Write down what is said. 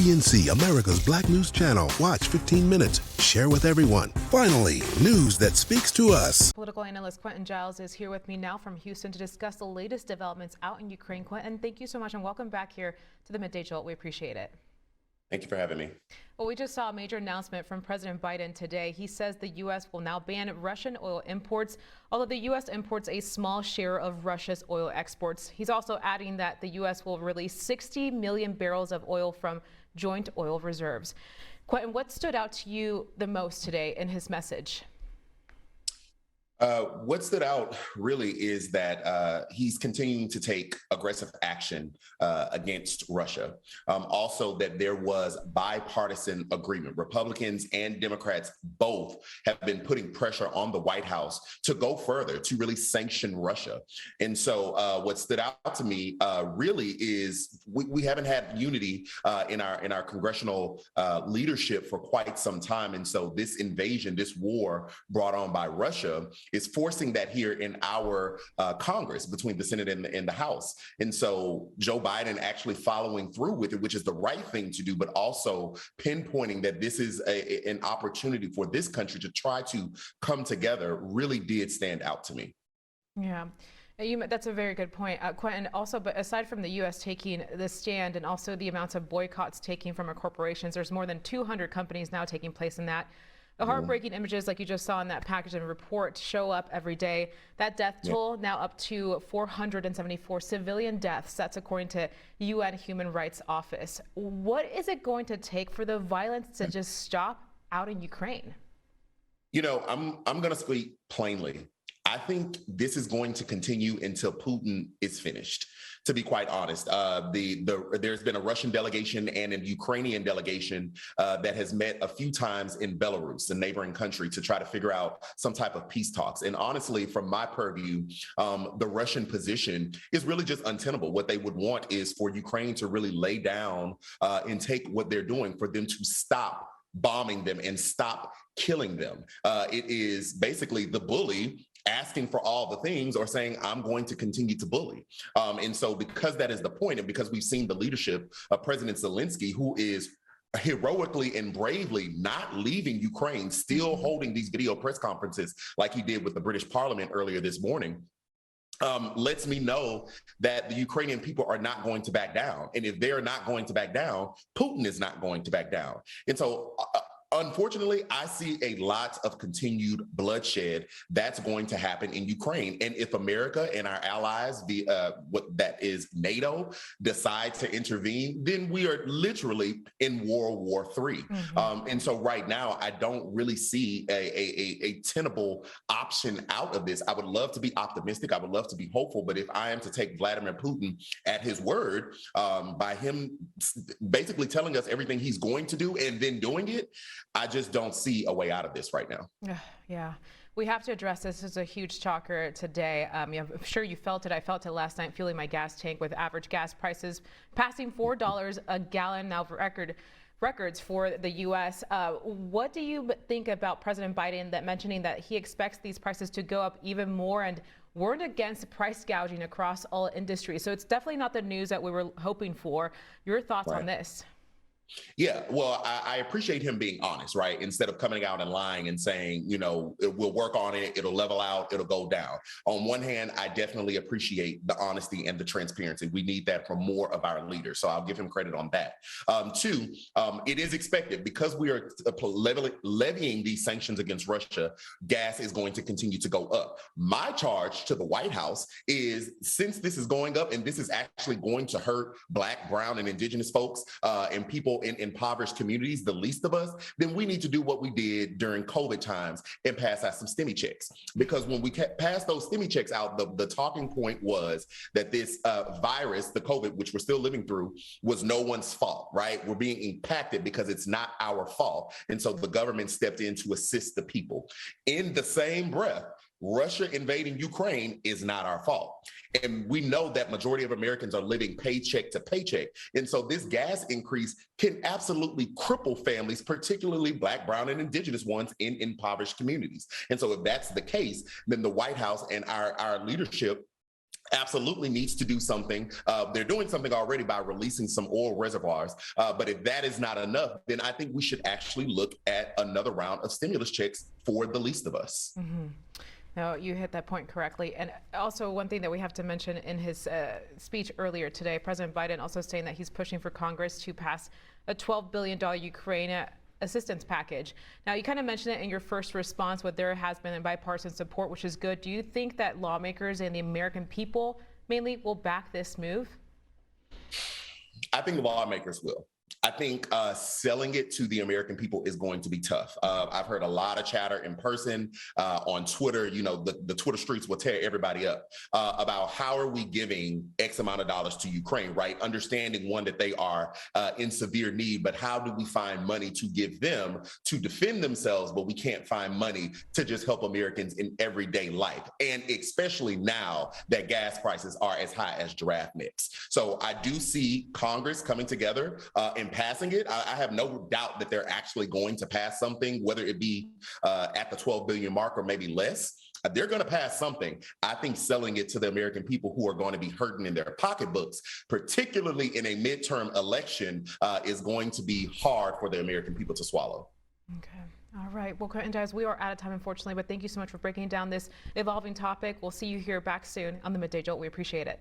PNC, America's Black News Channel. Watch 15 minutes. Share with everyone. Finally, news that speaks to us. Political analyst Quentin Jiles is here with me now from Houston to discuss the latest developments out in Ukraine. Quentin, thank you so much and welcome back here to the Midday Jolt. We appreciate it. Thank you for having me. Well, we just saw a major announcement from President Biden today. He says the U.S. will now ban Russian oil imports, although the U.S. imports a small share of Russia's oil exports. He's also adding that the U.S. will release 60 million barrels of oil from joint oil reserves. Quentin, what stood out to you the most today in his message? What stood out really is that he's continuing to take aggressive action against Russia. Also, that there was bipartisan agreement. Republicans and Democrats both have been putting pressure on the White House to go further, to really sanction Russia. And so what stood out to me really is we haven't had unity in our congressional leadership for quite some time. And so this invasion, this war brought on by Russia, is forcing that here in our Congress between the Senate and the House. And so Joe Biden actually following through with it, which is the right thing to do, but also pinpointing that this is an opportunity for this country to try to come together, really did stand out to me. Yeah. That's a very good point, Quentin. Also, but aside from the U.S. taking the stand and also the amounts of boycotts taking from our corporations, there's more than 200 companies now taking place in that. The heartbreaking images like you just saw in that package and report show up every day. That death toll now up to 474 civilian deaths. That's according to UN Human Rights Office. What is it going to take for the violence to just stop out in Ukraine? You know, I'm going to speak plainly. I think this is going to continue until Putin is finished, to be quite honest. There's been a Russian delegation and a Ukrainian delegation that has met a few times in Belarus, a neighboring country, to try to figure out some type of peace talks. And honestly, from my purview, the Russian position is really just untenable. What they would want is for Ukraine to really lay down and take what they're doing, for them to stop bombing them and stop killing them. It is basically the bully asking for all the things or saying, I'm going to continue to bully. And so because that is the point, and because we've seen the leadership of President Zelensky, who is heroically and bravely not leaving Ukraine, still holding these video press conferences like he did with the British Parliament earlier this morning, lets me know that the Ukrainian people are not going to back down. And if they're not going to back down, Putin is not going to back down. And so unfortunately, I see a lot of continued bloodshed that's going to happen in Ukraine. And if America and our allies, that is NATO, decide to intervene, then we are literally in World War III. And so right now, I don't really see a tenable option out of this. I would love to be optimistic. I would love to be hopeful. But if I am to take Vladimir Putin at his word, by him basically telling us everything he's going to do and then doing it, I just don't see a way out of this right now. Yeah, we have to address this. This is a huge shocker today. I'm sure you felt it. I felt it last night fueling my gas tank with average gas prices passing $4 a gallon now for records for the U.S. What do you think about President Biden mentioning that he expects these prices to go up even more and warned against price gouging across all industries? So it's definitely not the news that we were hoping for. Your thoughts on this? Yeah, well, I appreciate him being honest, right? Instead of coming out and lying and saying, you know, we'll work on it, it'll level out, it'll go down. On one hand, I definitely appreciate the honesty and the transparency. We need that from more of our leaders. So I'll give him credit on that. Two, it is expected because we are levying these sanctions against Russia, gas is going to continue to go up. My charge to the White House is, since this is going up and this is actually going to hurt Black, brown, and indigenous folks and people in impoverished communities, the least of us, then we need to do what we did during COVID times and pass out some stimmy checks. Because when we passed those stimmy checks out, the talking point was that this virus, the COVID, which we're still living through, was no one's fault, right? We're being impacted because it's not our fault. And so the government stepped in to assist the people. In the same breath, Russia invading Ukraine is not our fault. And we know that majority of Americans are living paycheck to paycheck. And so this gas increase can absolutely cripple families, particularly Black, brown, and indigenous ones in impoverished communities. And so if that's the case, then the White House and our leadership absolutely needs to do something. They're doing something already by releasing some oil reservoirs. But if that is not enough, then I think we should actually look at another round of stimulus checks for the least of us. Mm-hmm. No, you hit that point correctly. And also one thing that we have to mention in his speech earlier today, President Biden also saying that he's pushing for Congress to pass a $12 billion Ukraine assistance package. Now, you kind of mentioned it in your first response, but there has been bipartisan support, which is good. Do you think that lawmakers and the American people mainly will back this move? I think lawmakers will. I think selling it to the American people is going to be tough. I've heard a lot of chatter in person on Twitter. You know, the Twitter streets will tear everybody up about how are we giving X amount of dollars to Ukraine, right? Understanding, one, that they are in severe need, but how do we find money to give them to defend themselves, but we can't find money to just help Americans in everyday life, and especially now that gas prices are as high as giraffe necks. So I do see Congress coming together and passing it. I have no doubt that they're actually going to pass something, whether it be at the 12 billion mark or maybe less. They're going to pass something. I think selling it to the American people who are going to be hurting in their pocketbooks, particularly in a midterm election, is going to be hard for the American people to swallow. Okay. All right. Well, Quentin Jiles, we are out of time, unfortunately, but thank you so much for breaking down this evolving topic. We'll see you here back soon on the Midday Jolt. We appreciate it.